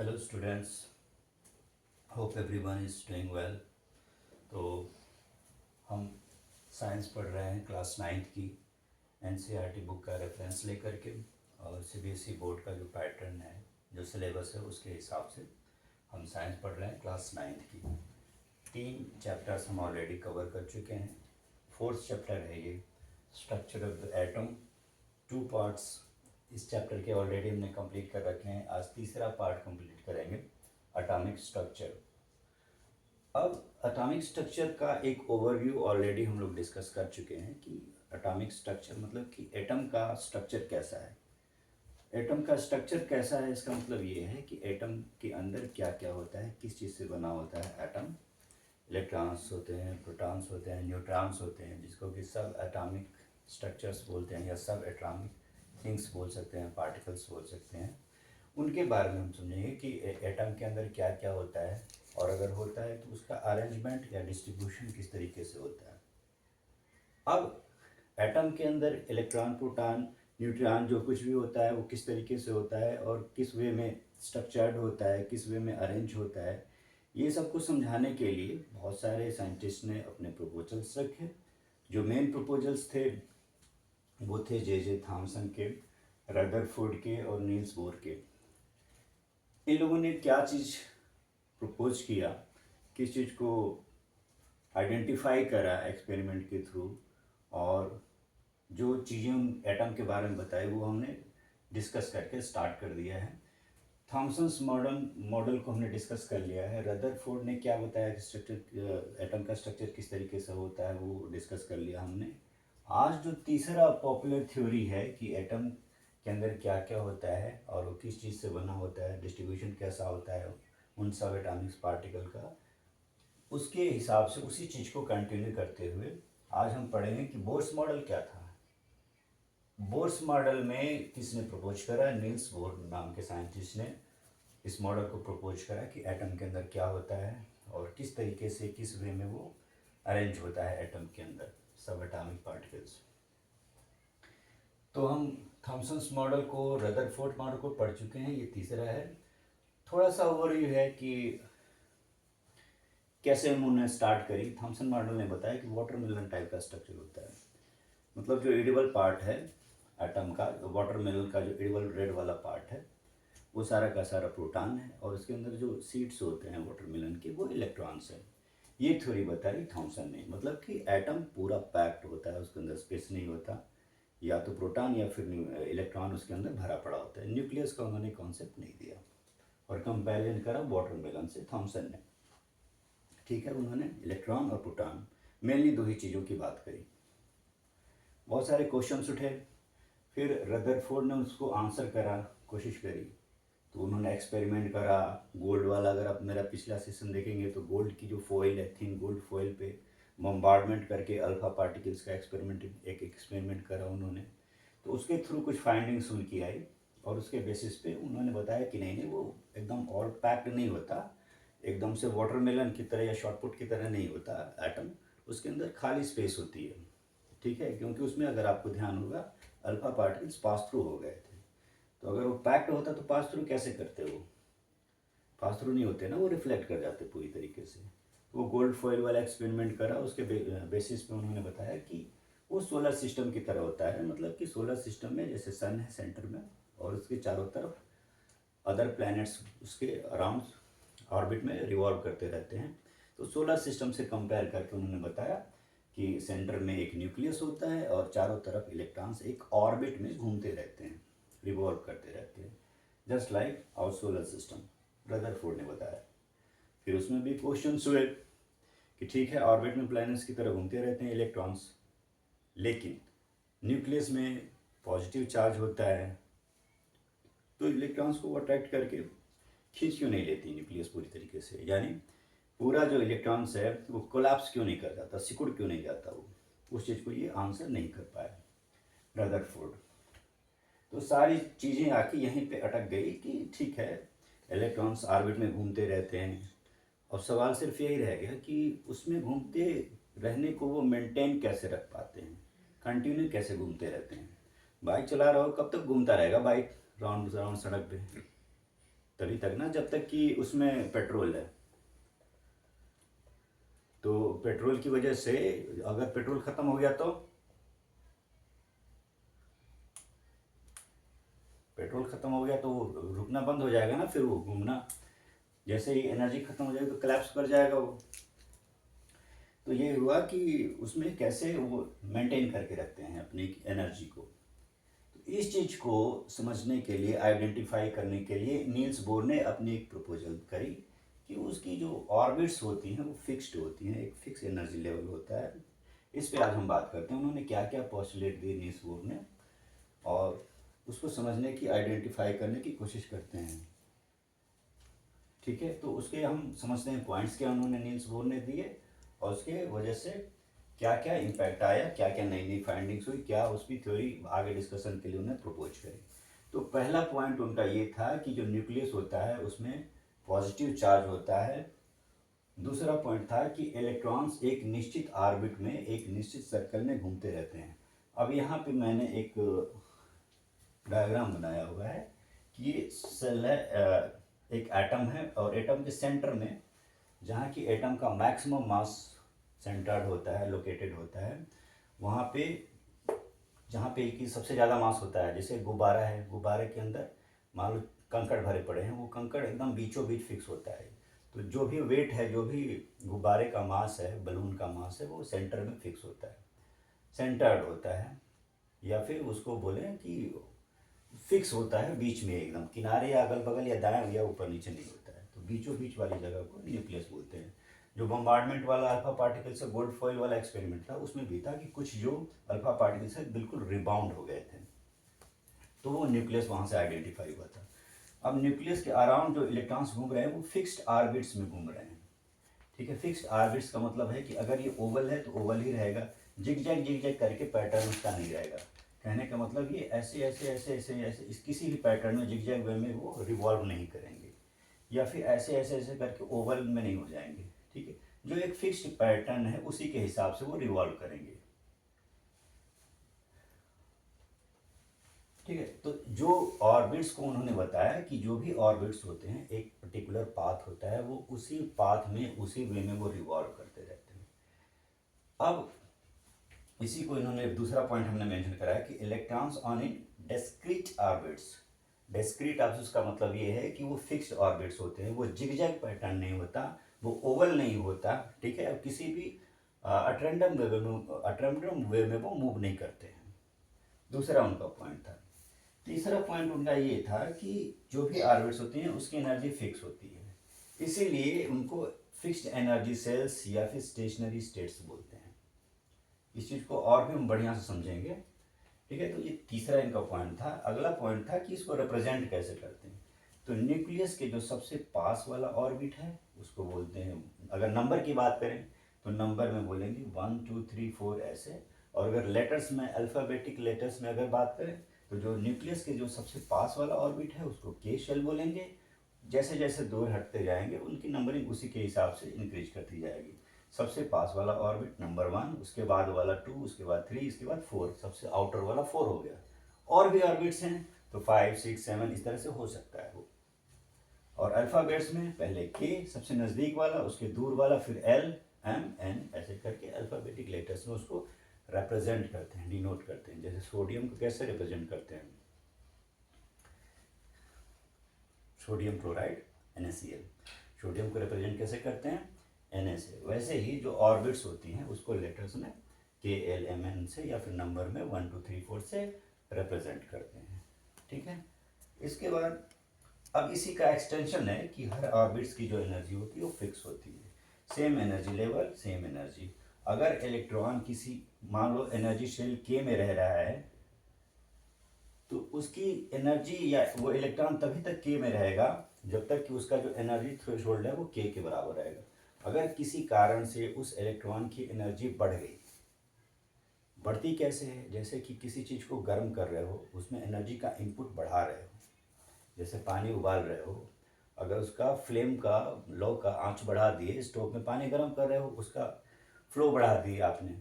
Hello students, hope everyone is doing well. तो हम science पढ़ रहे हैं क्लास 9th की एनसीईआरटी बुक का रेफरेंस लेकर के, और सीबीएसई बोर्ड का जो पैटर्न है, जो सिलेबस है, उसके हिसाब से हम साइंस पढ़ रहे हैं क्लास 9th की। 3 चैप्टर्स हम ऑलरेडी कवर कर चुके हैं। 4th चैप्टर है ये, structure of the atom. 2 parts इस चैप्टर के ऑलरेडी हमने कंप्लीट कर रखे हैं। आज तीसरा पार्ट कंप्लीट करेंगे, एटॉमिक स्ट्रक्चर। अब एटॉमिक स्ट्रक्चर का एक ओवरव्यू ऑलरेडी हम लोग डिस्कस कर चुके हैं कि एटॉमिक स्ट्रक्चर मतलब कि एटम का स्ट्रक्चर कैसा है। एटम का स्ट्रक्चर कैसा है, इसका मतलब ये है कि एटम के अंदर क्या क्या होता है, किस चीज़ से बना होता है एटम। इलेक्ट्रॉन्स होते हैं, प्रोटॉन्स होते हैं, न्यूट्रॉन्स होते हैं, जिसको कि सब एटॉमिक स्ट्रक्चर्स बोलते हैं, या सब एटॉमिक थिंग्स बोल सकते हैं, पार्टिकल्स बोल सकते हैं। उनके बारे में हम समझेंगे कि एटम के अंदर क्या क्या होता है, और अगर होता है तो उसका अरेंजमेंट या डिस्ट्रीब्यूशन किस तरीके से होता है। अब एटम के अंदर इलेक्ट्रॉन, प्रोटॉन, न्यूट्रॉन जो कुछ भी होता है वो किस तरीके से होता है और किस वे में स्ट्रक्चर्ड होता है, किस वे में अरेंज होता है, ये सब कुछ समझाने के लिए बहुत सारे साइंटिस्ट ने अपने प्रपोजल्स रखे। जो मेन प्रपोजल्स थे वो थे जे थॉमसन के, रदरफोर्ड के और नील्स बोर के। इन लोगों ने क्या चीज़ प्रपोज किया, किस चीज़ को आइडेंटिफाई करा एक्सपेरिमेंट के थ्रू, और जो चीज़ें एटम के बारे में बताई वो हमने डिस्कस करके स्टार्ट कर दिया है। थॉमसन्स मॉडल को हमने डिस्कस कर लिया है। रदरफोर्ड ने क्या बताया कि स्ट्रक्चर, एटम का स्ट्रक्चर किस तरीके से होता है, वो डिस्कस कर लिया हमने। आज जो तीसरा पॉपुलर थ्योरी है कि एटम के अंदर क्या क्या होता है और वो किस चीज़ से बना होता है, डिस्ट्रीब्यूशन कैसा होता है उन सब एटॉमिक पार्टिकल का, उसके हिसाब से उसी चीज़ को कंटिन्यू करते हुए आज हम पढ़ेंगे कि बोर्स मॉडल क्या था। बोर्स मॉडल में किसने प्रपोज करा? नील्स बोर नाम के साइंटिस्ट ने इस मॉडल को प्रपोज करा कि एटम के अंदर क्या होता है और किस तरीके से, किस वे में वो अरेंज होता है एटम के अंदर सब एटॉमिक पार्टिकल्स। तो हम थॉमसन्स मॉडल को, रदरफोर्ड मॉडल को पढ़ चुके हैं, ये तीसरा है। थोड़ा सा ओवरव्यू है कि कैसे उन्होंने स्टार्ट करी। थॉमसन मॉडल ने बताया कि वाटरमेलन टाइप का स्ट्रक्चर होता है, मतलब जो एडिबल पार्ट है एटम का, वाटरमेलन का जो एडिबल रेड वाला पार्ट है वो सारा का सारा प्रोटॉन है, और उसके अंदर जो सीड्स होते हैं वाटरमेलन के वो इलेक्ट्रॉन्स हैं। ये थ्योरी बताई थॉमसन ने, मतलब कि एटम पूरा पैक्ड होता है, उसके अंदर स्पेस नहीं होता, या तो प्रोटॉन या फिर इलेक्ट्रॉन उसके अंदर भरा पड़ा होता है। न्यूक्लियस का उन्होंने कॉन्सेप्ट नहीं दिया, और कंपेरिजन करा वाटरमेलन से थॉमसन ने। ठीक है, उन्होंने इलेक्ट्रॉन और प्रोटॉन मेनली दो ही चीज़ों की बात करी। बहुत सारे क्वेश्चंस उठे, फिर रदरफोर्ड ने उसको आंसर करा, कोशिश करी। तो उन्होंने एक्सपेरिमेंट करा गोल्ड वाला। अगर आप मेरा पिछला सेशन देखेंगे तो गोल्ड की जो फॉइल है, थिन गोल्ड फॉइल पे बम्बार्डमेंट करके अल्फा पार्टिकल्स का एक एक्सपेरिमेंट करा उन्होंने। तो उसके थ्रू कुछ फाइंडिंग्स उनकी आई, और उसके बेसिस पे उन्होंने बताया कि नहीं नहीं, वो एकदम ऑल पैक्ड नहीं होता, एकदम से वाटरमेलन की तरह या शॉर्टपुट की तरह नहीं होता एटम, उसके अंदर खाली स्पेस होती है। ठीक है, क्योंकि उसमें अगर आपको ध्यान होगा अल्फा पार्टिकल्स पास थ्रू हो गए थे। तो अगर वो पैक्ड होता तो पास थ्रू कैसे करते, वो पास थ्रू नहीं होते ना, वो रिफ्लेक्ट कर जाते पूरी तरीके से। तो वो गोल्ड फॉइल वाला एक्सपेरिमेंट करा, उसके बेसिस पे उन्होंने बताया कि वो सोलर सिस्टम की तरह होता है, मतलब कि सोलर सिस्टम में जैसे सन है सेंटर में, और उसके चारों तरफ अदर प्लैनेट्स उसके अराउंड ऑर्बिट में रिवॉल्व करते रहते हैं। तो सोलर सिस्टम से कंपेयर करके उन्होंने बताया कि सेंटर में एक न्यूक्लियस होता है और चारों तरफ इलेक्ट्रॉन्स एक ऑर्बिट में घूमते रहते हैं, रिवॉल्व करते रहते हैं, just like our solar system, Rutherford ने बताया। फिर उसमें भी क्वेश्चंस हुए कि ठीक है, ऑर्बिट में प्लैनेट्स की तरह घूमते रहते हैं इलेक्ट्रॉन्स, लेकिन न्यूक्लियस में पॉजिटिव चार्ज होता है, तो इलेक्ट्रॉन्स को अट्रैक्ट करके खींच क्यों नहीं लेती न्यूक्लियस पूरी तरीके से, यानी पूरा जो इलेक्ट्रॉन्स है वो कोलैप्स क्यों नहीं कर जाता, सिकुड़ क्यों नहीं जाता, वो उस चीज़ को ये आंसर नहीं कर पाया रदरफोर्ड। तो सारी चीज़ें आके यहीं पे अटक गई कि ठीक है, इलेक्ट्रॉन्स ऑर्बिट में घूमते रहते हैं, और सवाल सिर्फ यही रह गया कि उसमें घूमते रहने को वो मेंटेन कैसे रख पाते हैं, कंटिन्यू कैसे घूमते रहते हैं। बाइक चला रहा हो, कब तक घूमता रहेगा बाइक राउंड राउंड सड़क पे? तभी तक ना, जब तक कि उसमें पेट्रोल है। तो पेट्रोल की वजह से अगर पेट्रोल ख़त्म हो गया तो पेट्रोल ख़त्म हो गया तो वो रुकना बंद हो जाएगा ना, फिर वो घूमना। जैसे ही एनर्जी ख़त्म हो जाएगी तो कोलैप्स कर जाएगा वो। तो ये हुआ कि उसमें कैसे वो मेंटेन करके रखते हैं अपनी एनर्जी को। तो इस चीज़ को समझने के लिए, आइडेंटिफाई करने के लिए नील्स बोर ने अपनी एक प्रपोजल करी कि उसकी जो ऑर्बिट्स होती हैं वो फिक्स्ड होती हैं, एक फिक्स एनर्जी लेवल होता है। इस पे आज हम बात करते हैं उन्होंने क्या क्या पोस्टुलेट दिए नील्स बोर ने, और उसको समझने की, आइडेंटिफाई करने की कोशिश करते हैं। ठीक है, तो उसके हम समझते हैं पॉइंट्स क्या उन्होंने नील्स बोर ने दिए, और उसके वजह से क्या क्या इम्पैक्ट आया, क्या क्या नई नई फाइंडिंग्स हुई, क्या उसकी थ्योरी आगे डिस्कशन के लिए उन्हें प्रपोज करी। तो पहला पॉइंट उनका ये था कि जो न्यूक्लियस होता है उसमें पॉजिटिव चार्ज होता है। दूसरा पॉइंट था कि इलेक्ट्रॉन्स एक निश्चित ऑर्बिट में, एक निश्चित सर्कल में घूमते रहते हैं। अब यहाँ पे मैंने एक डायग्राम बनाया हुआ है कि ये सेल है, एक एटम है, और एटम के सेंटर में, जहाँ की एटम का मैक्सिमम मास सेंटर्ड होता है, लोकेटेड होता है, वहाँ पे जहाँ पे कि सबसे ज़्यादा मास होता है, जैसे गुब्बारा है, गुब्बारे के अंदर मान लो कंकड़ भरे पड़े हैं, वो कंकड़ एकदम बीचों बीच फिक्स होता है। तो जो भी वेट है, जो भी गुब्बारे का मास है, बलून का मास है, वो सेंटर में फिक्स होता है, सेंटर्ड होता है, या फिर उसको बोलें कि फिक्स होता है बीच में, एकदम किनारे या अगल बगल या दाएं या ऊपर नीचे नहीं होता है। तो बीचों बीच वाली जगह को न्यूक्लियस बोलते हैं। जो बम्बार्डमेंट वाला अल्फा पार्टिकल से गोल्ड फॉइल वाला एक्सपेरिमेंट था, उसमें भी था कि कुछ जो अल्फा पार्टिकल से बिल्कुल रिबाउंड हो गए थे, तो वो न्यूक्लियस वहाँ से आइडेंटिफाई हुआ था। अब न्यूक्लियस के अराउंड जो इलेक्ट्रॉन्स घूम रहे हैं वो फिक्स्ड ऑर्बिट्स में घूम रहे हैं। ठीक है, फिक्स्ड ऑर्बिट्स का मतलब है कि अगर ये ओवल है तो ओवल ही रहेगा, जिग जैग करके पैटर्न उसका नहीं रहेगा। कहने का मतलब ये ऐसे ऐसे ऐसे ऐसे ऐसे इस किसी भी पैटर्न में, जिग जैग वे में वो रिवॉल्व नहीं करेंगे, या फिर ऐसे ऐसे ऐसे करके ओवल में नहीं हो जाएंगे। ठीक है, जो एक फिक्स्ड पैटर्न है उसी के हिसाब से वो रिवॉल्व करेंगे। ठीक है, तो जो ऑर्बिट्स को उन्होंने बताया कि जो भी ऑर्बिट्स होते हैं, एक पर्टिकुलर पाथ होता है, वो उसी पाथ में, उसी वे में वो रिवॉल्व करते रहते हैं। अब इसी को इन्होंने दूसरा पॉइंट हमने मेंशन करा है कि electrons on in discrete orbits. Discrete orbits का मतलब ये है कि वो फिक्स्ड ऑर्बिट्स होते हैं, वो जिगजैग पैटर्न नहीं होता, वो ओवल नहीं होता। ठीक है, अब किसी भी अट्रेंडम वे में वो मूव नहीं करते हैं। दूसरा उनका पॉइंट था। तीसरा पॉइंट उनका ये था कि जो भी ऑर्बिट्स होती हैं उसकी एनर्जी फिक्स होती है, इसीलिए उनको फिक्स्ड एनर्जी सेल्स या फिर स्टेशनरी स्टेट्स बोलते हैं। इस चीज़ को और भी हम बढ़िया से समझेंगे। ठीक है, तो ये तीसरा इनका पॉइंट था। अगला पॉइंट था कि इसको रिप्रेजेंट कैसे करते हैं। तो न्यूक्लियस के जो सबसे पास वाला ऑर्बिट है उसको बोलते हैं, अगर नंबर की बात करें तो नंबर में बोलेंगे 1 2 3 4 ऐसे, और अगर लेटर्स में, अल्फ़ाबेटिक लेटर्स में अगर बात करें तो जो न्यूक्लियस के जो सबसे पास वाला ऑर्बिट है उसको के शेल बोलेंगे। जैसे जैसे दूर हटते जाएंगे उनकी नंबरिंग उसी के हिसाब से इंक्रीज करती जाएगी। सबसे पास वाला ऑर्बिट नंबर 1, उसके बाद वाला 2, उसके बाद 3, इसके बाद 4, सबसे आउटर वाला 4 हो गया। और भी ऑर्बिट्स हैं तो 5 6 7 इस तरह से हो सकता है वो। और अल्फ़ाबेट्स में पहले के सबसे नज़दीक वाला, उसके दूर वाला, फिर एल एम एन, ऐसे करके अल्फ़ाबेटिक लेटर्स में उसको रिप्रेजेंट करते हैं, डिनोट करते हैं। जैसे सोडियम को कैसे रिप्रेजेंट करते हैं, सोडियम क्लोराइड NaCl, सोडियम को रिप्रेजेंट कैसे करते हैं, Na से। वैसे ही जो ऑर्बिट्स होती हैं उसको लेटर्स में KLMN से या फिर नंबर में 1 2 3 4 से रिप्रेजेंट करते हैं। ठीक है, इसके बाद अब इसी का एक्सटेंशन है कि हर ऑर्बिट्स की जो एनर्जी होती है वो फिक्स होती है, same energy level, same energy. अगर इलेक्ट्रॉन किसी, मान लो एनर्जी शेल के में रह रहा है, तो उसकी एनर्जी, या वो इलेक्ट्रॉन तभी तक के में रहेगा जब तक कि उसका जो एनर्जी थ्रेशोल्ड है वो के बराबर रहेगा। अगर किसी कारण से उस इलेक्ट्रॉन की एनर्जी बढ़ गई, बढ़ती कैसे है, जैसे कि किसी चीज़ को गर्म कर रहे हो, उसमें एनर्जी का इनपुट बढ़ा रहे हो, जैसे पानी उबाल रहे हो, अगर उसका फ्लेम का, लो का आंच बढ़ा दिए, स्टोव में पानी गर्म कर रहे हो, उसका फ्लो बढ़ा दिए आपने,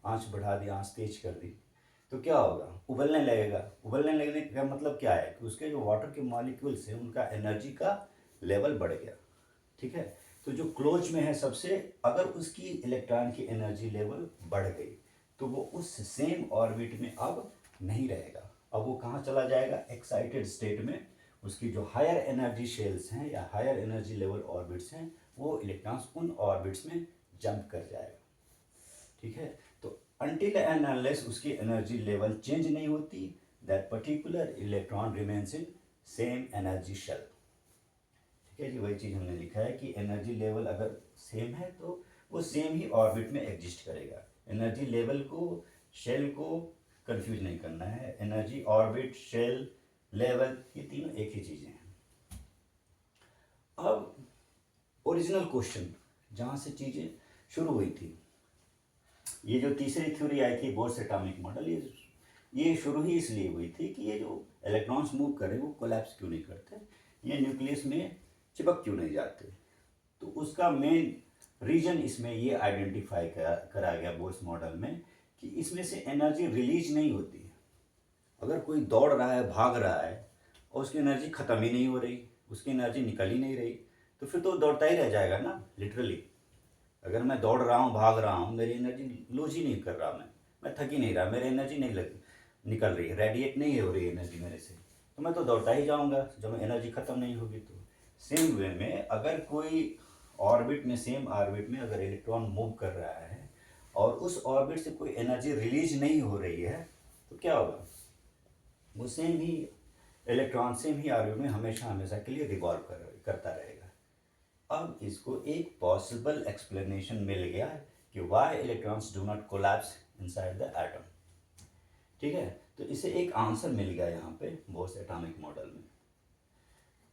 आंच बढ़ा दी, आंच तेज कर दी, तो क्या होगा, उबलने लगेगा। उबलने लगने का मतलब क्या है कि उसके जो वाटर के मॉलिक्यूल्स हैं उनका एनर्जी का लेवल बढ़ गया। ठीक है, तो जो क्लोज में है सबसे, अगर उसकी इलेक्ट्रॉन की एनर्जी लेवल बढ़ गई तो वो उस सेम ऑर्बिट में अब नहीं रहेगा। अब वो कहाँ चला जाएगा, एक्साइटेड स्टेट में। उसकी जो हायर एनर्जी शेल्स हैं या हायर एनर्जी लेवल ऑर्बिट्स हैं, वो इलेक्ट्रॉन्स उन ऑर्बिट्स में जंप कर जाएगा। ठीक है, तो अनटिल एंड अनलेस उसकी एनर्जी लेवल चेंज नहीं होती, that particular electron remains in same energy shell. ठीक है जी, वही चीज़ हमने लिखा है कि एनर्जी लेवल अगर सेम है तो वो सेम ही ऑर्बिट में एग्जिस्ट करेगा। एनर्जी लेवल को, शेल को कंफ्यूज नहीं करना है। एनर्जी, ऑर्बिट, शेल, लेवल, ये तीनों एक ही चीज़ें हैं। अब ओरिजिनल क्वेश्चन जहाँ से चीज़ें शुरू हुई थी, ये जो तीसरी थ्योरी आई थी बोर्स एटॉमिक मॉडल, ये शुरू ही इसलिए हुई थी कि ये जो इलेक्ट्रॉन्स मूव कर रहे हैं वो कोलैप्स क्यों नहीं करते, ये न्यूक्लियस में चिपक क्यों नहीं जाते। तो उसका मेन रीजन इसमें ये आइडेंटिफाई करा गया बोर्स मॉडल में कि इसमें से एनर्जी रिलीज नहीं होती है। अगर कोई दौड़ रहा है, भाग रहा है और उसकी एनर्जी ख़त्म ही नहीं हो रही, उसकी एनर्जी निकल ही नहीं रही, तो फिर तो दौड़ता ही रह जाएगा ना, लिटरली। अगर मैं दौड़ रहा हूँ, भाग रहा हूँ, मेरी एनर्जी लूज ही नहीं कर रहा, मैं थक ही नहीं रहा, मेरी एनर्जी नहीं निकल रही है, रेडिएट नहीं हो रही है एनर्जी मेरे से, तो मैं तो दौड़ता ही जाऊँगा जब एनर्जी ख़त्म नहीं होगी। तो सेम वे में अगर कोई ऑर्बिट में, सेम ऑर्बिट में अगर इलेक्ट्रॉन मूव कर रहा है और उस ऑर्बिट से कोई एनर्जी रिलीज नहीं हो रही है, तो क्या होगा, वो सेम ही इलेक्ट्रॉन सेम ही ऑर्बिट में हमेशा हमेशा के लिए रिवॉल्व करता रहेगा। अब इसको एक पॉसिबल एक्सप्लेनेशन मिल गया कि why electrons do not collapse inside the atom. ठीक है, तो इसे एक आंसर मिल गया यहाँ पे बोर्स एटॉमिक मॉडल में।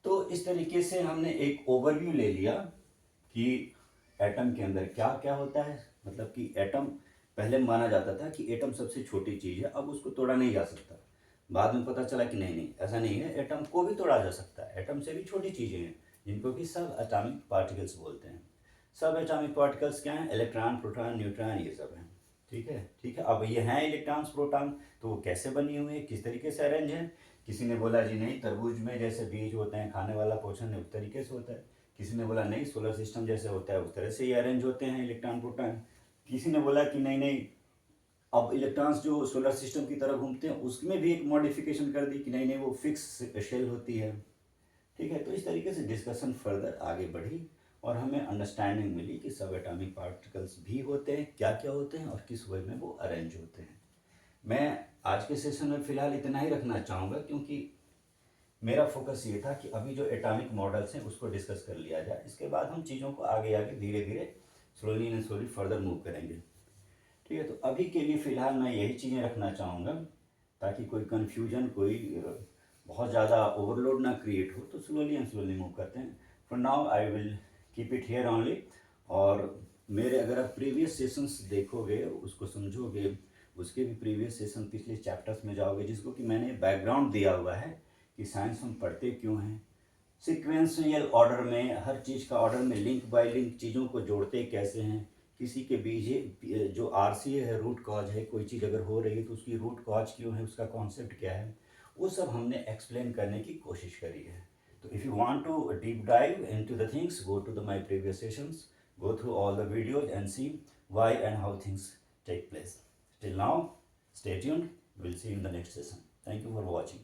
तो इस तरीके से हमने एक ओवरव्यू ले लिया कि एटम के अंदर क्या क्या होता है। मतलब कि एटम, पहले माना जाता था कि एटम सबसे छोटी चीज़ है, अब उसको तोड़ा नहीं जा सकता। बाद में पता चला कि नहीं, ऐसा नहीं है, एटम को भी तोड़ा जा सकता है। एटम से भी छोटी चीज़ें हैं जिनको कि सब एटॉमिक पार्टिकल्स बोलते हैं। सब एटॉमिक पार्टिकल्स क्या हैं, इलेक्ट्रॉन, प्रोटॉन, न्यूट्रॉन, ये सब हैं। ठीक है, ठीक है। अब ये हैं इलेक्ट्रॉन्स, प्रोटॉन, तो वो कैसे बनी हुई है, किस तरीके से अरेंज है। किसी ने बोला जी नहीं, तरबूज में जैसे बीज होते हैं, खाने वाला पोर्शन है, उस तरीके से होता है। किसी ने बोला नहीं, सोलर सिस्टम जैसे होता है उस तरह से ही अरेंज होते हैं इलेक्ट्रॉन, प्रोटॉन। किसी ने बोला कि नहीं नहीं, अब इलेक्ट्रॉन्स जो सोलर सिस्टम की तरफ घूमते हैं उसमें भी एक मॉडिफिकेशन कर दी कि नहीं नहीं, वो फिक्स शेल होती है। ठीक है, तो इस तरीके से डिस्कशन फर्दर आगे बढ़ी और हमें अंडरस्टैंडिंग मिली कि सब एटॉमिक पार्टिकल्स भी होते हैं, क्या क्या होते हैं और किस वे में वो अरेंज होते हैं। मैं आज के सेशन में फ़िलहाल इतना ही रखना चाहूँगा क्योंकि मेरा फोकस ये था कि अभी जो एटॉमिक मॉडल्स हैं उसको डिस्कस कर लिया जाए। इसके बाद हम चीज़ों को आगे आगे धीरे धीरे slowly and slowly further move करेंगे। ठीक है, तो अभी के लिए फ़िलहाल मैं यही चीज़ें रखना चाहूँगा ताकि कोई कन्फ्यूजन, कोई बहुत ज़्यादा ओवरलोड ना क्रिएट हो। तो स्लोली एंड स्लोली मूव करते हैं। For now I will keep it here only. और मेरे अगर आप प्रीवियस सेशंस देखोगे, उसको समझोगे, उसके भी प्रीवियस सेशन पिछले चैप्टर्स में जाओगे, जिसको कि मैंने बैकग्राउंड दिया हुआ है कि साइंस हम पढ़ते क्यों हैं, सिक्वेंशियल ऑर्डर में, हर चीज़ का ऑर्डर में लिंक बाय लिंक चीज़ों को जोड़ते कैसे हैं, किसी के बीच जो RCA है, रूट कॉज है, कोई चीज़ अगर हो रही है तो उसकी रूट कॉज क्यों है, उसका कॉन्सेप्ट क्या है, वो सब हमने एक्सप्लेन करने की कोशिश करी है। तो if you want to deep dive into the things, go to the my previous sessions, go through all the videos and see why and how things take place. Till now, stay tuned. We'll see you in the next session. Thank you for watching.